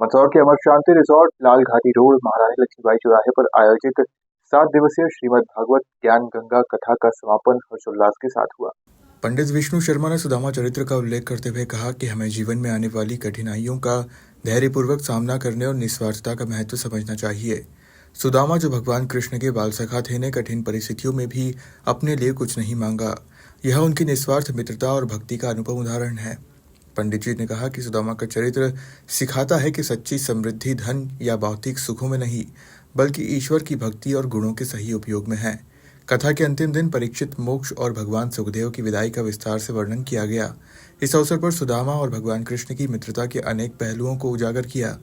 मंदसौर के अमर शांति रिसोर्ट लाल घाटी रोड महारानी लक्ष्मीबाई चौराहे पर आयोजित 7 दिवसीय श्रीमद् भागवत ज्ञान गंगा कथा का समापन हर्षोल्लास के साथ हुआ। पंडित विष्णु शर्मा ने सुदामा चरित्र का उल्लेख करते हुए कहा कि हमें जीवन में आने वाली कठिनाइयों का धैर्यपूर्वक सामना करने और निस्वार्थता का महत्व समझना चाहिए। सुदामा, जो भगवान कृष्ण के बाल सखा थे, ने कठिन परिस्थितियों में भी अपने लिए कुछ नहीं मांगा। यह उनकी निस्वार्थ मित्रता और भक्ति का अनुपम उदाहरण है। पंडित जी ने कहा कि सुदामा का चरित्र सिखाता है कि सच्ची समृद्धि धन या भौतिक सुखों में नहीं, बल्कि ईश्वर की भक्ति और गुणों के सही उपयोग में है। कथा के अंतिम दिन परीक्षित मोक्ष और भगवान सुखदेव की विदाई का विस्तार से वर्णन किया गया। इस अवसर पर सुदामा और भगवान कृष्ण की मित्रता के अनेक पहलुओं को उजागर किया।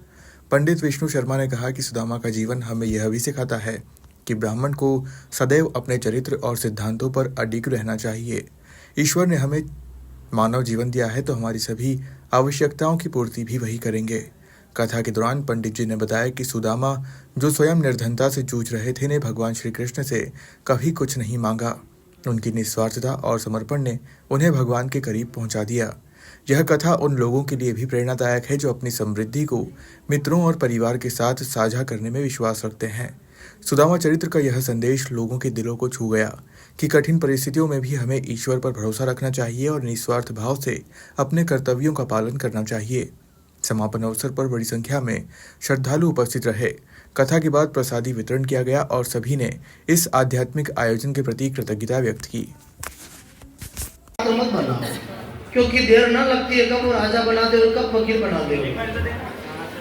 पंडित विष्णु शर्मा ने कहा कि सुदामा का जीवन हमें यह भी सिखाता है कि ब्राह्मण को सदैव अपने चरित्र और सिद्धांतों पर अडिग रहना चाहिए। ईश्वर ने हमें मानव जीवन दिया है, तो हमारी सभी आवश्यकताओं की पूर्ति भी वही करेंगे। कथा के दौरान पंडित जी ने बताया कि सुदामा, जो स्वयं निर्धनता से जूझ रहे थे, ने भगवान श्री कृष्ण से कभी कुछ नहीं मांगा। उनकी निस्वार्थता और समर्पण ने उन्हें भगवान के करीब पहुंचा दिया। यह कथा उन लोगों के लिए भी प्रेरणादायक है जो अपनी समृद्धि को मित्रों और परिवार के साथ साझा करने में विश्वास रखते हैं। सुदामा चरित्र का यह संदेश लोगों के दिलों को छू गया कि कठिन परिस्थितियों में भी हमें ईश्वर पर भरोसा रखना चाहिए और निस्वार्थ भाव से अपने कर्तव्यों का पालन करना चाहिए। समापन अवसर पर बड़ी संख्या में श्रद्धालु उपस्थित रहे। कथा के बाद प्रसादी वितरण किया गया और सभी ने इस आध्यात्मिक आयोजन के प्रति कृतज्ञता व्यक्त की। मत बनाओ, क्योंकि देर न लगती है, कब वो राजा बना दे और कब फकीर बना दे।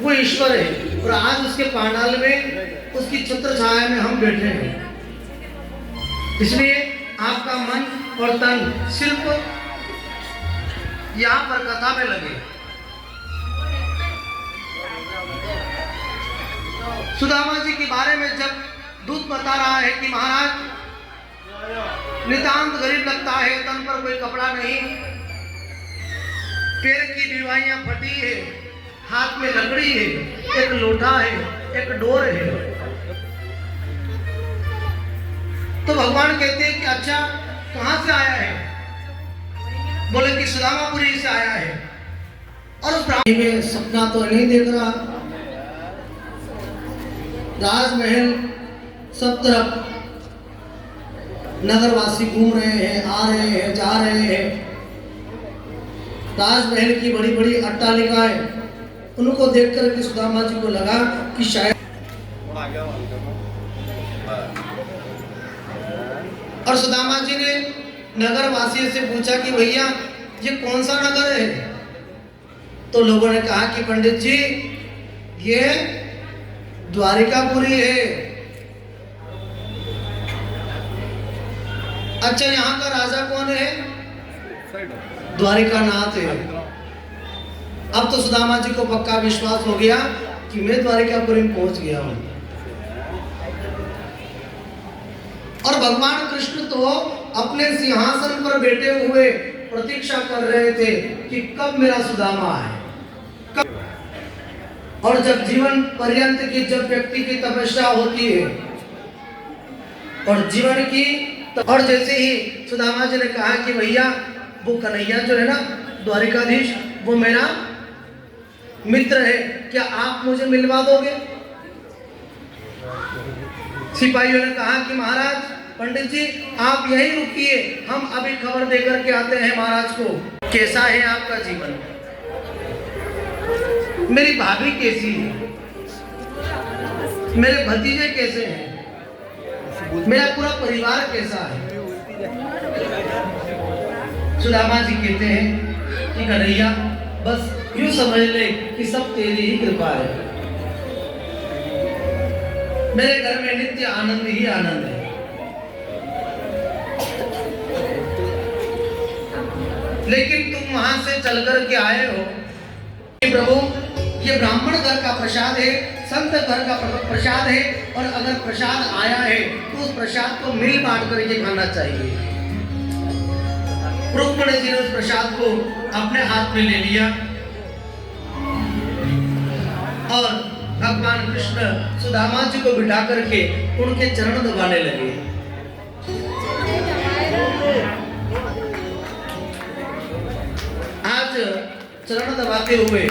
वो ईश्वर है और आज उसके पांडाल में, उसकी छत्र छाया में हम बैठे हैं। इसलिए आपका मन और तन सिर्फ यहाँ पर कथा में लगे। सुदामा जी के बारे में जब दूत बता रहा है कि महाराज नितांत गरीब लगता है, तन पर कोई कपड़ा नहीं, पैर की डिवाइयां फटी है, हाथ में लकड़ी है, एक लोटा है, एक डोर है, तो भगवान कहते हैं कि अच्छा कहां से आया है? बोले कि सुदामापुरी से आया है। और उस ब्राह्मण में सपना तो नहीं देख रहा, राजमहल सब तरफ नगरवासी घूम रहे हैं, आ रहे हैं, जा रहे हैं। राजमहल की बड़ी बड़ी अट्टालिकाएं, उनको देखकर के सुदामा जी को लगा कि शायद, और सुदामा जी ने नगरवासियों से पूछा कि भैया ये कौन सा नगर है? तो लोगों ने कहा कि पंडित जी ये द्वारिकापुरी है। अच्छा, यहाँ का राजा कौन है? द्वारिकानाथ है। अब तो सुदामा जी को पक्का विश्वास हो गया कि मैं द्वारिकापुरी में पहुंच गया हूं। और भगवान कृष्ण तो अपने सिंहासन पर बैठे हुए प्रतीक्षा कर रहे थे कि कब मेरा सुदामा आए। और जब जीवन पर्यंत की जब व्यक्ति की तपस्या होती है और जीवन की, और जैसे ही सुदामा जी ने कहा कि भैया वो कन्हैया जो है ना द्वारिकाधीश, वो मेरा मित्र है, क्या आप मुझे मिलवा दोगे? सिपाहियों ने कहा कि महाराज, पंडित जी आप यहीं रुकिए, हम अभी खबर देकर के आते हैं महाराज को। कैसा है आपका जीवन? मेरी भाभी कैसी है? मेरे भतीजे कैसे हैं? मेरा पूरा परिवार कैसा है? सुदामा जी कहते हैं कि कन्हैया बस यूं समझ ले कि सब तेरी ही कृपा है। मेरे घर में नित्य आनंद ही आनंद है। लेकिन तुम वहां से चल कर के आए हो प्रभु, ये ब्राह्मण घर का प्रसाद है, संत घर का प्रसाद है, और अगर प्रसाद आया है तो उस प्रसाद को मिल बांट करके खाना चाहिए। रुक्मिणी जी ने उस प्रसाद को अपने हाथ में ले लिया और भगवान कृष्ण सुदामा जी को बिठा करके उनके चरण दबाने लगे। आज चरण दबाते हुए